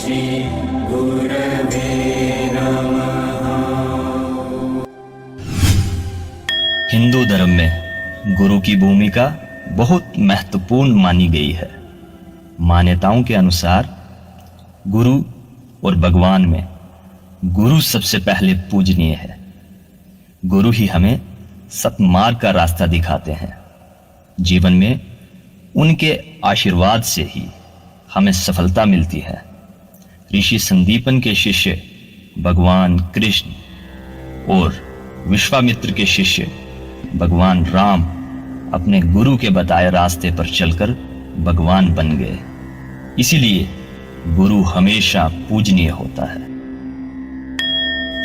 श्री गुरवे नमः। हिंदू धर्म में गुरु की भूमिका बहुत महत्वपूर्ण मानी गई है। मान्यताओं के अनुसार गुरु और भगवान में गुरु सबसे पहले पूजनीय है। गुरु ही हमें सतमार्ग का रास्ता दिखाते हैं। जीवन में उनके आशीर्वाद से ही हमें सफलता मिलती है। ऋषि संदीपन के शिष्य भगवान कृष्ण और विश्वामित्र के शिष्य भगवान राम अपने गुरु के बताए रास्ते पर चलकर भगवान बन गए। इसीलिए गुरु हमेशा पूजनीय होता है।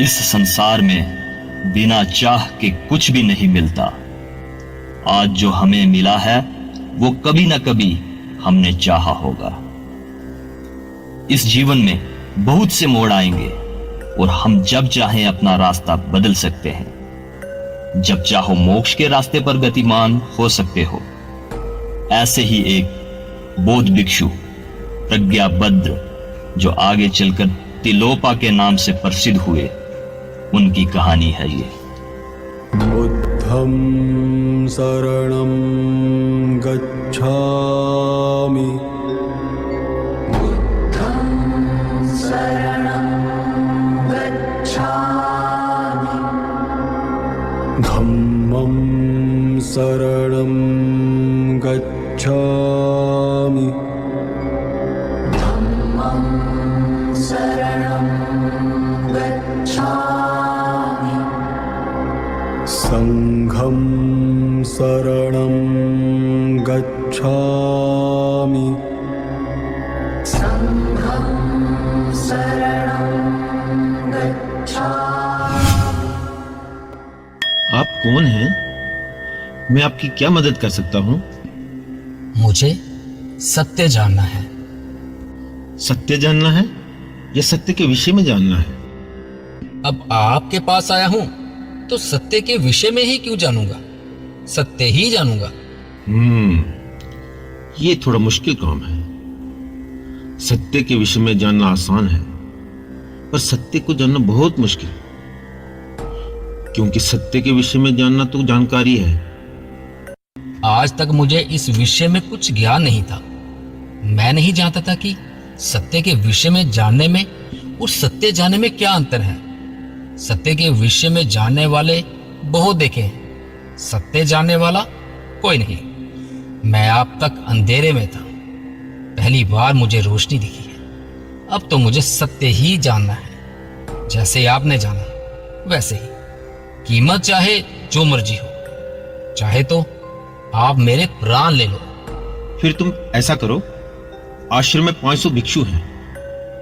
इस संसार में बिना चाह के कुछ भी नहीं मिलता। आज जो हमें मिला है वो कभी ना कभी हमने चाहा होगा। इस जीवन में बहुत से मोड़ आएंगे और हम जब चाहें अपना रास्ता बदल सकते हैं। जब चाहो मोक्ष के रास्ते पर गतिमान हो सकते हो। ऐसे ही एक बौद्ध भिक्षु प्रज्ञाभद्र जो आगे चलकर तिलोपा के नाम से प्रसिद्ध हुए, उनकी कहानी है ये। बुद्धं शरणं गच्छामि। बुद्धं शरणं गच्छामि। धम्मं शरणं गच्छामि। धम्मं शरणं गच्छामि। संघं शरणं गच्छामि। संघं शरणं गच्छामि। आप कौन हैं? मैं आपकी क्या मदद कर सकता हूं? मुझे सत्य जानना है। सत्य जानना है या सत्य के विषय में जानना है? अब आपके पास आया हूं तो सत्य के विषय में ही क्यों जानूंगा, सत्य ही जानूंगा। ये थोड़ा मुश्किल काम है। सत्य के विषय में जानना आसान है, पर सत्य को जानना बहुत मुश्किल, क्योंकि सत्य के विषय में जानना तो जानकारी है। आज तक मुझे इस विषय में कुछ ज्ञान नहीं था। मैं नहीं जानता था कि सत्य के विषय में जानने में और सत्य जानने में क्या अंतर है। सत्य के विषय में जानने वाले बहुत देखे हैं, सत्य जानने वाला कोई नहीं। मैं अब तक अंधेरे में था, पहली बार मुझे रोशनी दिखी है। अब तो मुझे सत्य ही जानना है। जैसे आपने जाना वैसे ही, कीमत चाहे जो मर्जी हो, चाहे तो आप मेरे प्राण ले लो। फिर तुम ऐसा करो, आश्रम में 500 भिक्षु हैं,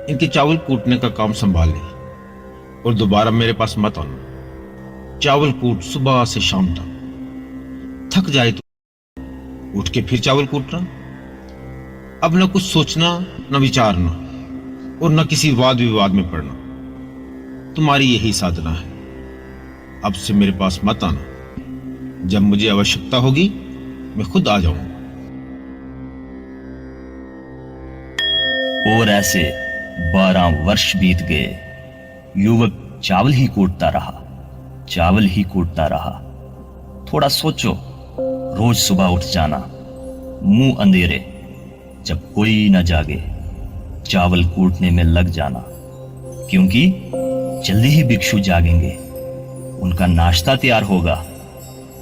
इनके चावल कूटने का काम संभाल ले और दोबारा मेरे पास मत आना। चावल कूट सुबह से शाम तक। थक जाए तो उठ के फिर चावल कूटना। अब न कुछ सोचना, न विचारना और न किसी वाद विवाद में पड़ना। तुम्हारी यही साधना है। अब से मेरे पास मत आना। जब मुझे आवश्यकता होगी मैं खुद आ जाऊंगा। और ऐसे 12 वर्ष बीत गए। युवक चावल ही कूटता रहा, चावल ही कूटता रहा। थोड़ा सोचो, रोज सुबह उठ जाना, मुंह अंधेरे, जब कोई न जागे, चावल कूटने में लग जाना, क्योंकि जल्दी ही भिक्षु जागेंगे, उनका नाश्ता तैयार होगा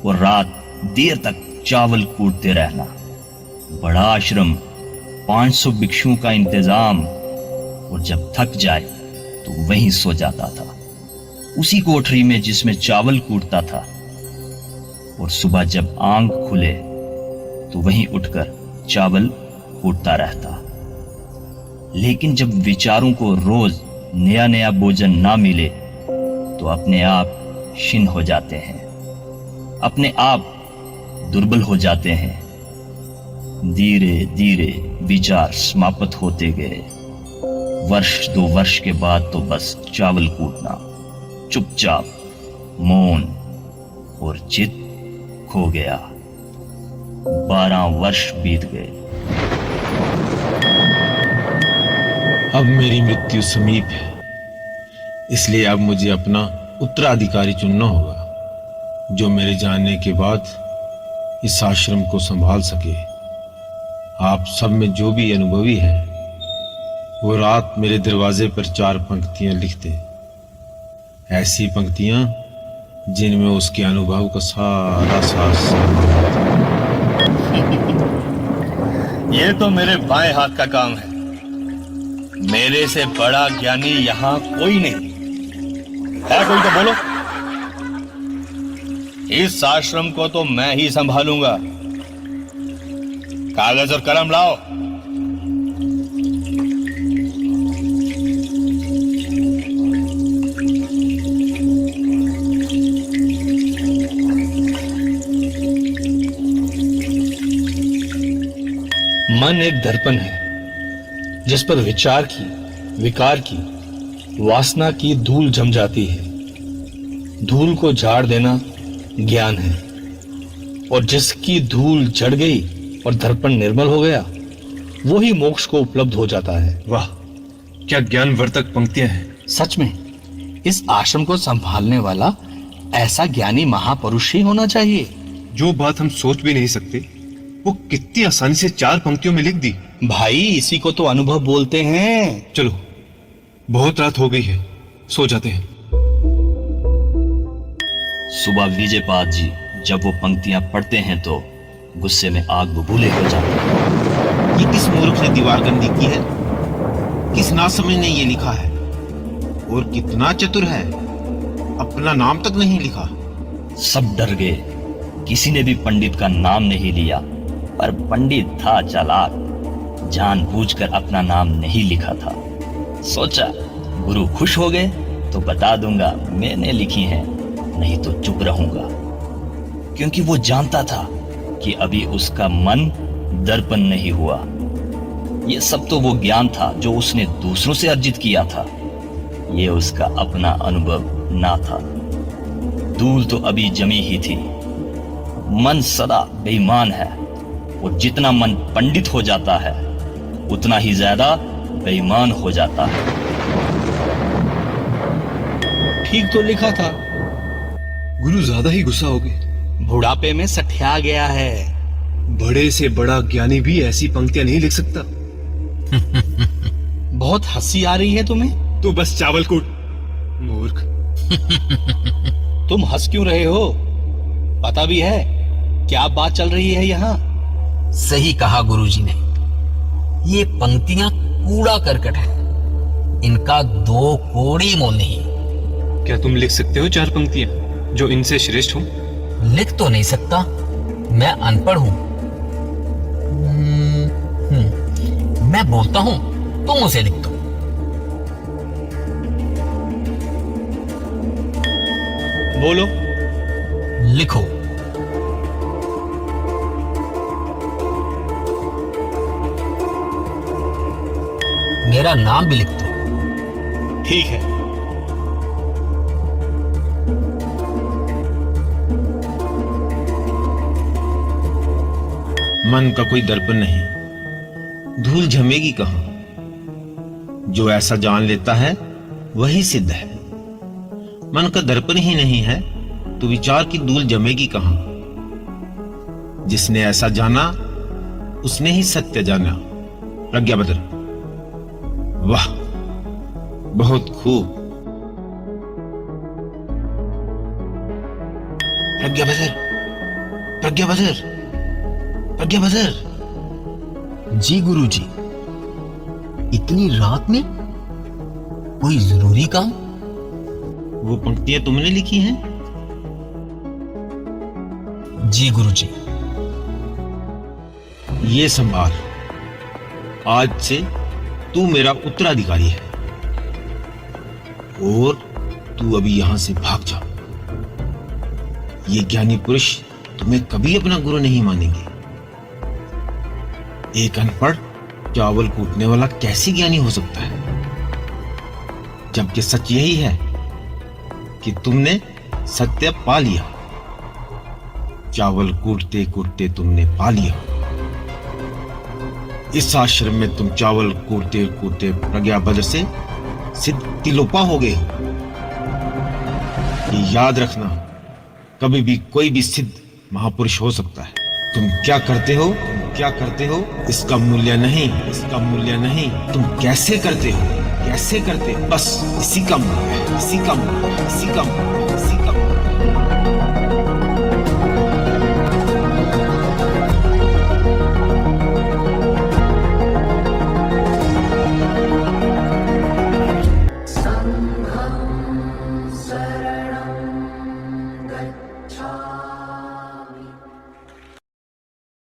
और रात देर तक चावल कूटते रहना। बड़ा आश्रम, 500 भिक्षुओं का इंतजाम, और जब थक जाए तो वहीं सो जाता था, उसी कोठरी में जिसमें चावल कूटता था। और सुबह जब आंख खुले तो वहीं उठकर चावल कूटता रहता। लेकिन जब विचारों को रोज नया नया भोजन ना मिले तो अपने आप क्षीण हो जाते हैं, अपने आप दुर्बल हो जाते हैं। धीरे धीरे विचार समाप्त होते गए। वर्ष 2 वर्ष के बाद तो बस चावल कूटना, चुपचाप, मौन और चित खो गया। 12 वर्ष बीत गए। अब मेरी मृत्यु समीप है, इसलिए अब मुझे अपना उत्तराधिकारी चुनना होगा, जो मेरे जाने के बाद इस आश्रम को संभाल सके। आप सब में जो भी अनुभवी है वो रात मेरे दरवाजे पर 4 पंक्तियां लिख दे, ऐसी पंक्तियां जिनमें उसके अनुभव का सारा सार ये तो मेरे बाएं हाथ का काम है। मेरे से बड़ा ज्ञानी यहाँ कोई नहीं है। कोई तो बोलो। इस आश्रम को तो मैं ही संभालूंगा। कागज और कलम लाओ। मन एक दर्पण है जिस पर विचार की, विकार की, वासना की धूल जम जाती है। धूल को झाड़ देना ज्ञान है, और जिसकी धूल जड़ गई और दर्पण निर्मल हो गया, वो ही मोक्ष को उपलब्ध हो जाता है। वाह, क्या ज्ञानवर्धक पंक्तियां हैं। सच में इस आश्रम को संभालने वाला ऐसा ज्ञानी महापुरुष ही होना चाहिए। जो बात हम सोच भी नहीं सकते वो कितनी आसानी से 4 पंक्तियों में लिख दी। भाई, इसी को तो अनुभव बोलते हैं। चलो, बहुत रात हो गई है, सो जाते हैं। सुबह विजयपाद जी जब वो पंक्तियां पढ़ते हैं तो गुस्से में आग बबूले हो जाते हैं। ये किस मूर्ख ने दीवार गंदी की है? किस नासमझ ने ये लिखा है? और कितना चतुर है, अपना नाम तक नहीं लिखा। सब डर गए। किसी ने भी पंडित का नाम नहीं लिया, पर पंडित था चालाक, जानबूझकर अपना नाम नहीं लिखा था। सोचा गुरु खुश हो गए तो बता दूंगा मैंने लिखी हैं, नहीं तो चुप रहूंगा। क्योंकि वो जानता था कि अभी उसका मन दर्पण नहीं हुआ। ये सब तो वो ज्ञान था जो उसने दूसरों से अर्जित किया था। ये उसका अपना अनुभव ना था। धूल तो अभी जमी ही थी। मन सदा बेईमान है, और जितना मन पंडित हो जाता है उतना ही ज्यादा बेईमान हो जाता है। ठीक तो लिखा था। गुरु ज्यादा ही गुस्सा हो गए। बुढ़ापे में सठिया गया है। बड़े से बड़ा ज्ञानी भी ऐसी पंक्तियां नहीं लिख सकता। बहुत हंसी आ रही है तुम्हें। तू बस चावल कूट, मूर्ख। तुम हंस क्यों रहे हो? पता भी है क्या बात चल रही है यहाँ? सही कहा गुरुजी ने। ये पंक्तियां कूड़ा करकट है, इनका 2 कौड़ी मोल नहीं। क्या तुम लिख सकते हो 4 पंक्तियां जो इनसे श्रेष्ठ हो? लिख तो नहीं सकता, मैं अनपढ़ हूं। मैं बोलता हूं, तुम उसे लिख दो। बोलो। लिखो। मेरा नाम भी लिख दो। ठीक है। मन का कोई दर्पण नहीं, धूल जमेगी कहां? जो ऐसा जान लेता है वही सिद्ध है। मन का दर्पण ही नहीं है तो विचार की धूल जमेगी कहां? जिसने ऐसा जाना उसने ही सत्य जाना। प्रज्ञाबद्र, वाह, बहुत खूब। प्रज्ञाबद्र, प्रज्ञाबद्र, प्रज्ञाबद्र। जी गुरुजी, इतनी रात में कोई जरूरी काम? वो पंक्तियां तुमने लिखी हैं? जी गुरुजी। ये संभाल, आज से तू मेरा उत्तराधिकारी है, और तू अभी यहां से भाग जा। ये ज्ञानी पुरुष तुम्हें कभी अपना गुरु नहीं मानेंगे। एक अनपढ़ चावल कूटने वाला कैसे ज्ञानी हो सकता है? जबकि सच यही है कि तुमने सत्य पा लिया। चावल कूटते कूटते तुमने पा लिया। इस आश्रम में तुम चावल कूटते कूटते प्रज्ञा बद्र से सिद्ध तिलोपा हो गए हो। ये याद रखना, कभी भी कोई भी सिद्ध महापुरुष हो सकता है। तुम क्या करते हो, क्या करते हो, इसका मूल्य नहीं, इसका मूल्य नहीं, तुम कैसे करते हो, कैसे करते हो, बस इसी का मूल्य है, इसी का मूल्य है, इसी का मूल्य है।